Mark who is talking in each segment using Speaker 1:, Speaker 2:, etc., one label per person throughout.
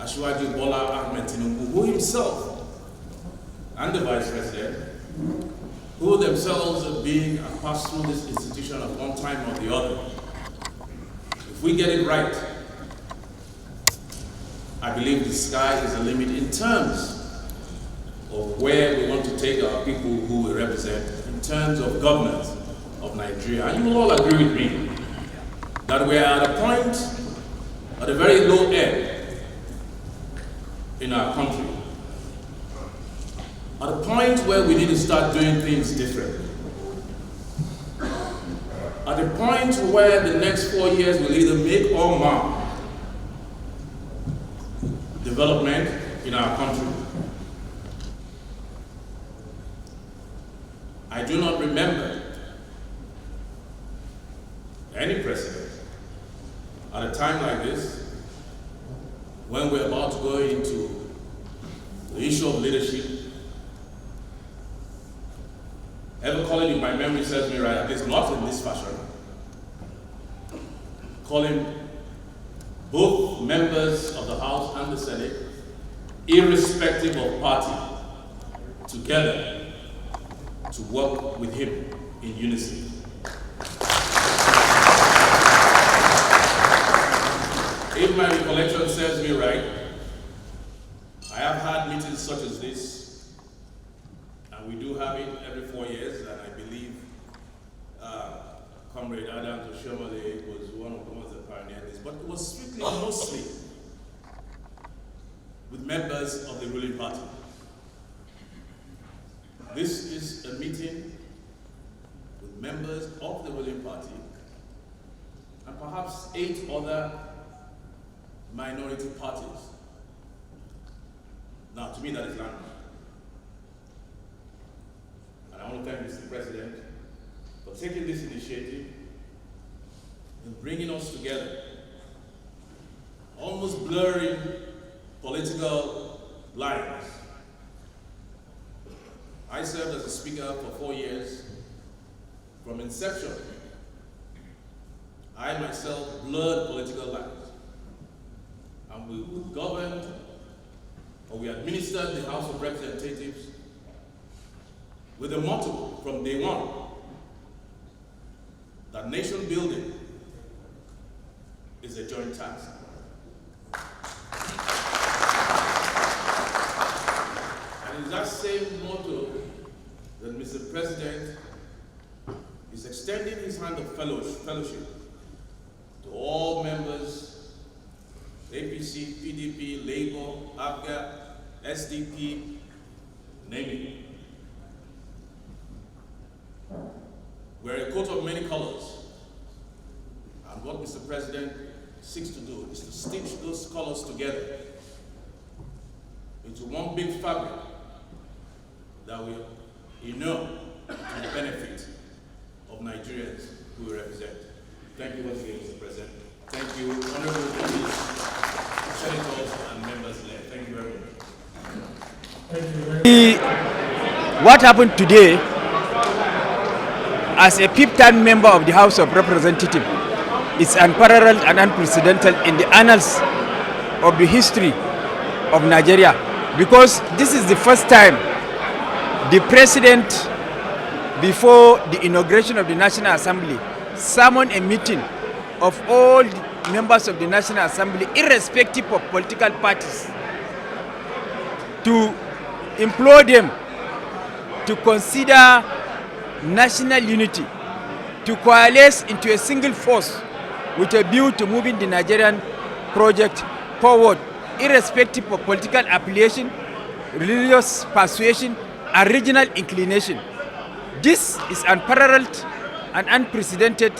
Speaker 1: Ashwaju Bola Ahmed Tinubu, who himself and the Vice President, who themselves have been and passed through this institution at one time or the other. If we get it right, I believe the sky is the limit in terms of where we want to take our people who we represent, in terms of governance of Nigeria. And you will all agree with me that we are at a point, at a very low ebb in our country. At a point where we need to start doing things differently. At a point where the next 4 years will either make or mar development in our country. I do not remember any precedent at a time like this, when we're about to go into the issue of leadership, ever calling, if my memory serves me right, at least not in this fashion, calling both members of the House and the Senate, irrespective of party, together to work with him in unison. If my recollection serves me right, I have had meetings such as this, and we do have it every 4 years, and I believe Comrade Adams Oshomole was one of the ones that pioneered this, but it was strictly mostly with members of the ruling party. This is a meeting with members of the ruling party and perhaps 8 other minority parties. Now, to me, that is landmark. And I want to thank Mr. President for taking this initiative and bringing us together, almost blurring political lines. I served as a speaker for 4 years. From inception, I myself blurred political lines. And we governed, or we administered the House of Representatives with a motto from day one, that nation building is a joint task. And it's that same motto that Mr. President is extending his hand of fellowship to all members, APC, PDP, Labour, ABGA, SDP, name it. We're a coat of many colors. And what Mr. President seeks to do is to stitch those colors together into one big fabric that will inure to the benefit of Nigerians who we represent. Thank you once again, Mr. President. Thank you, honorable senators and members there. Thank you very much.
Speaker 2: What happened today, as a 5th-time member of the House of Representatives, is unparalleled and unprecedented in the annals of the history of Nigeria, because this is the first time the President, before the inauguration of the National Assembly, summoned a meeting of all the members of the National Assembly, irrespective of political parties, to implore them to consider national unity, to coalesce into a single force with a view to moving the Nigerian project forward, irrespective of political affiliation, religious persuasion, and regional inclination. This is unparalleled and unprecedented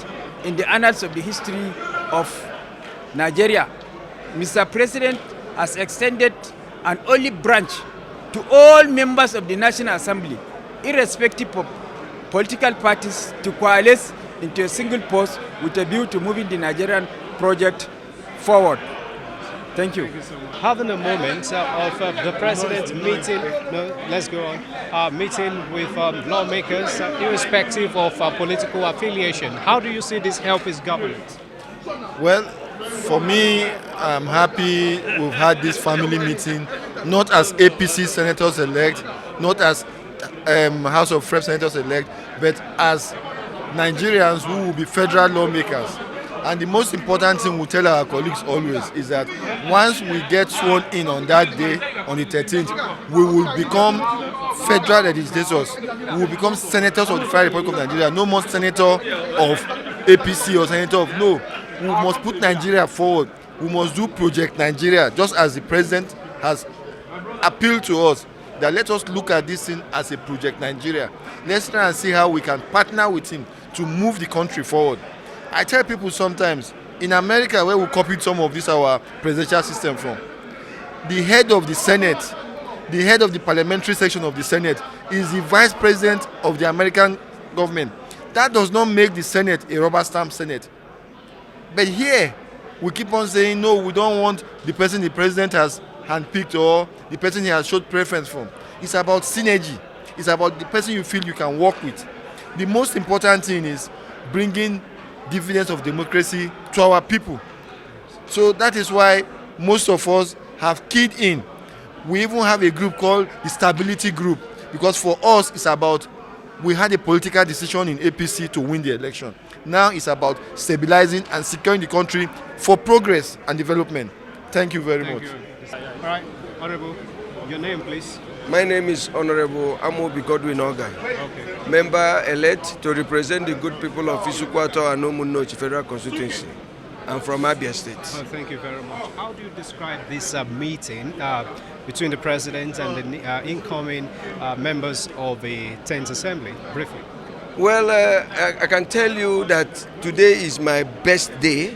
Speaker 2: in the annals of the history of Nigeria. Mr. President has extended an olive branch to all members of the National Assembly, irrespective of political parties, to coalesce into a single force with a view to moving the Nigerian project forward. Thank you.
Speaker 3: Having a moment of the president meeting, meeting with lawmakers, irrespective of political affiliation. How do you see this help his government?
Speaker 4: Well, For me, I'm happy we've had this family meeting, not as APC senators elect, not as House of Rep senators elect, but as Nigerians who will be federal lawmakers. And the most important thing we tell our colleagues always is that once we get sworn in on that day, on the 13th, we will become federal legislators. We will become senators of the Federal Republic of Nigeria. No more senator of APC or senator of no. We must put Nigeria forward. We must do Project Nigeria, just as the president has appealed to us. That let us look at this thing as a Project Nigeria. Let's try and see how we can partner with him to move the country forward. I tell people sometimes, in America, where we copied some of this our presidential system from, the head of the Senate, the head of the parliamentary section of the Senate is the vice president of the American government. That does not make the Senate a rubber stamp Senate. But here, we keep on saying, no, we don't want the person the president has handpicked or the person he has showed preference from. It's about synergy. It's about the person you feel you can work with. The most important thing is bringing dividends of democracy to our people. So that is why most of us have keyed in. We even have a group called the Stability Group, because for us it's about, we had a political decision in APC to win the election. Now it's about stabilizing and securing the country for progress and development. Thank you very much.
Speaker 3: All right, Honorable, your name please.
Speaker 5: My name is Honorable Amobi Godwin Ogai,
Speaker 3: Okay.
Speaker 5: member elect to represent the good people of Isukwato and Omunnochi Federal Constituency. I'm from Abia State.
Speaker 3: Well, thank you very much. How do you describe this meeting between the president and the incoming members of the 10th Assembly, briefly?
Speaker 5: Well, I can tell you that today is my best day.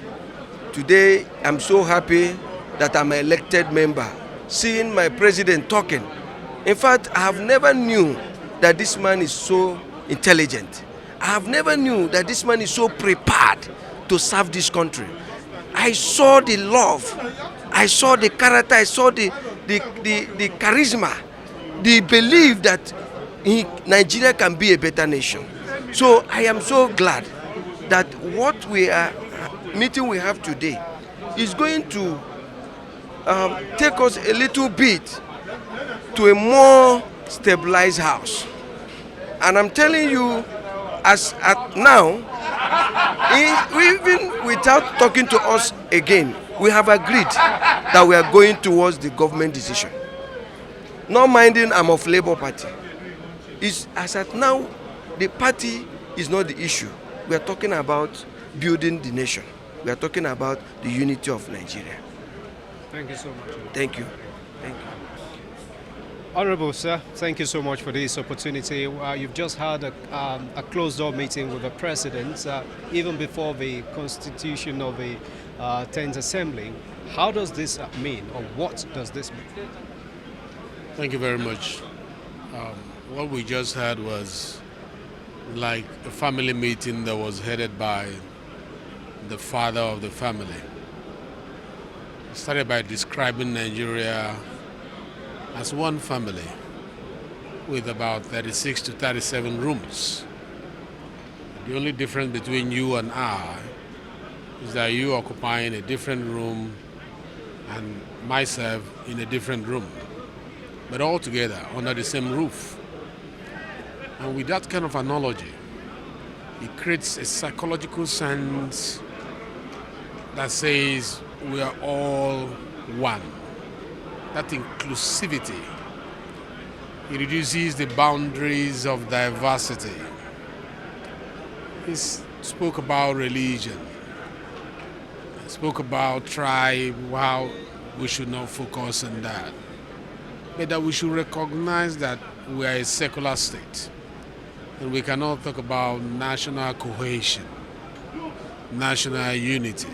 Speaker 5: Today, I'm so happy that I'm an elected member, seeing my president talking. In fact, I have never knew that this man is so intelligent. I have never knew that this man is so prepared to serve this country. I saw the love, I saw the character, I saw the charisma, the belief that Nigeria can be a better nation. So I am so glad that what meeting we have today is going to take us a little bit to a more stabilized house. And I'm telling you, as at now, even without talking to us again, we have agreed that we are going towards the government decision. Not minding I'm of Labour Party. As at now, the party is not the issue. We are talking about building the nation. We are talking about the unity of Nigeria.
Speaker 3: Thank you so much.
Speaker 5: Thank you. Thank you.
Speaker 3: Honorable sir, thank you so much for this opportunity. You've just had a closed-door meeting with the president, even before the constitution of the 10th Assembly. How does this mean, or what does this mean?
Speaker 1: Thank you very much. What we just had was like a family meeting that was headed by the father of the family. He started by describing Nigeria as one family with about 36 to 37 rooms. The only difference between you and I is that you occupying a different room and myself in a different room, but all together under the same roof. And with that kind of analogy, it creates a psychological sense that says we are all one. That inclusivity, it reduces the boundaries of diversity. He spoke about religion, he spoke about tribe, how we should not focus on that, but that we should recognize that we are a secular state and we cannot talk about national cohesion, national unity,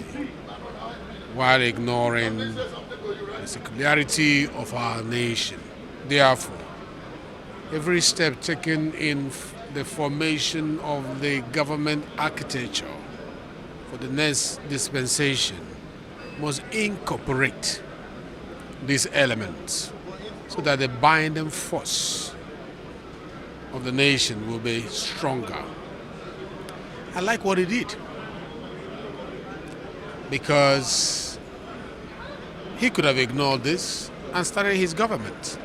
Speaker 1: while ignoring the secularity of our nation. Therefore, every step taken in the formation of the government architecture for the next dispensation must incorporate these elements so that the binding force of the nation will be stronger. I like what he did.
Speaker 6: because he could have ignored this and started his government.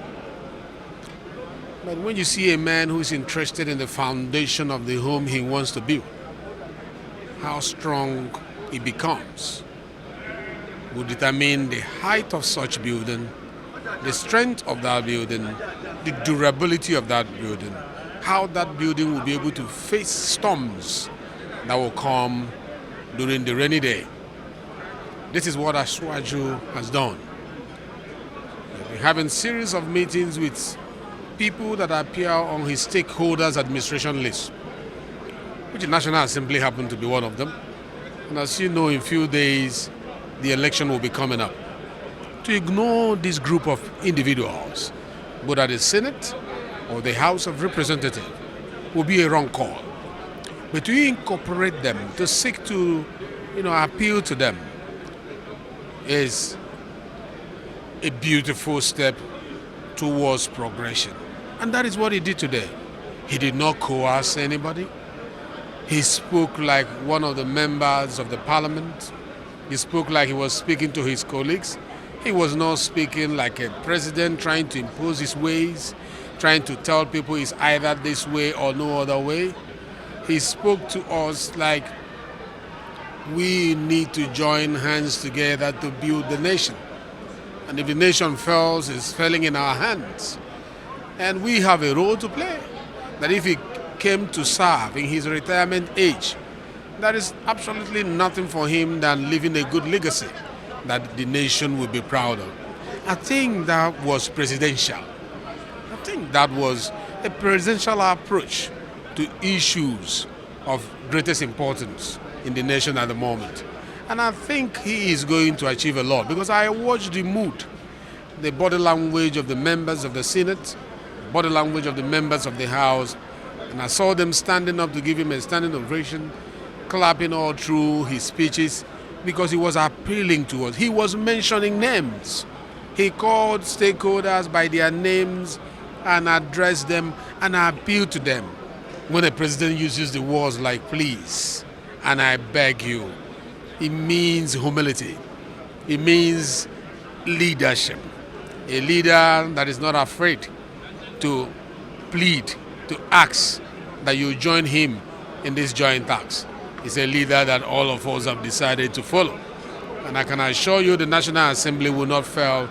Speaker 6: But when you see a man who is interested in the foundation of the home he wants to build, how strong it becomes will determine the height of such building, the strength of that building, the durability of that building, how that building will be able to face storms that will come during the rainy day. This is what Ashwaju has done. We've been having series of meetings with people that appear on his stakeholders administration list, which the National Assembly happened to be one of them. And as you know, in a few days, the election will be coming up. To ignore this group of individuals, whether at the Senate or the House of Representatives, will be a wrong call. But to incorporate them, to seek to, appeal to them, is a beautiful step towards progression. And that is what he did today. He did not coerce anybody. He spoke like one of the members of the parliament. He spoke like he was speaking to his colleagues. He was not speaking like a president trying to impose his ways, trying to tell people it's either this way or no other way. He spoke to us like we need to join hands together to build the nation. And if the nation fails, it's failing in our hands. And we have a role to play. That if he came to serve in his retirement age, there is absolutely nothing for him than leaving a good legacy that the nation will be proud of. I think that was presidential. I think that was a presidential approach to issues of greatest importance in the nation at the moment. And I think he is going to achieve a lot, because I watched the mood, the body language of the members of the Senate, body language of the members of the House, and I saw them standing up to give him a standing ovation, clapping all through his speeches, because he was appealing to us. He was mentioning names. He called stakeholders by their names and addressed them and appealed to them. When a president uses the words like please and I beg you, it means humility. It means leadership. A leader that is not afraid to plead, to ask that you join him in this joint task. Is a leader that all of us have decided to follow. And I can assure you the National Assembly will not fail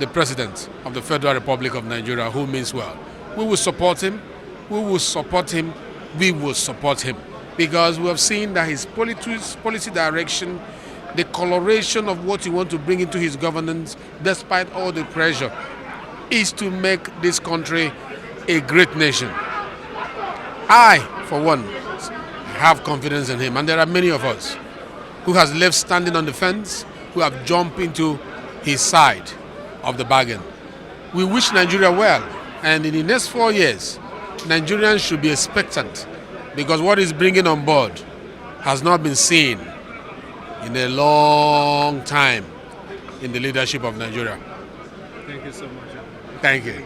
Speaker 6: the President of the Federal Republic of Nigeria, who means well. We will support him. We will support him. We will support him. Because we have seen that his policy direction, the coloration of what he wants to bring into his governance, despite all the pressure, is to make this country a great nation. I, for one, have confidence in him, and there are many of us who has left standing on the fence, who have jumped into his side of the bargain. We wish Nigeria well, and in the next 4 years, Nigerians should be expectant, because what he's bringing on board has not been seen in a long time in the leadership of Nigeria.
Speaker 3: Thank you so much.
Speaker 6: Thank you.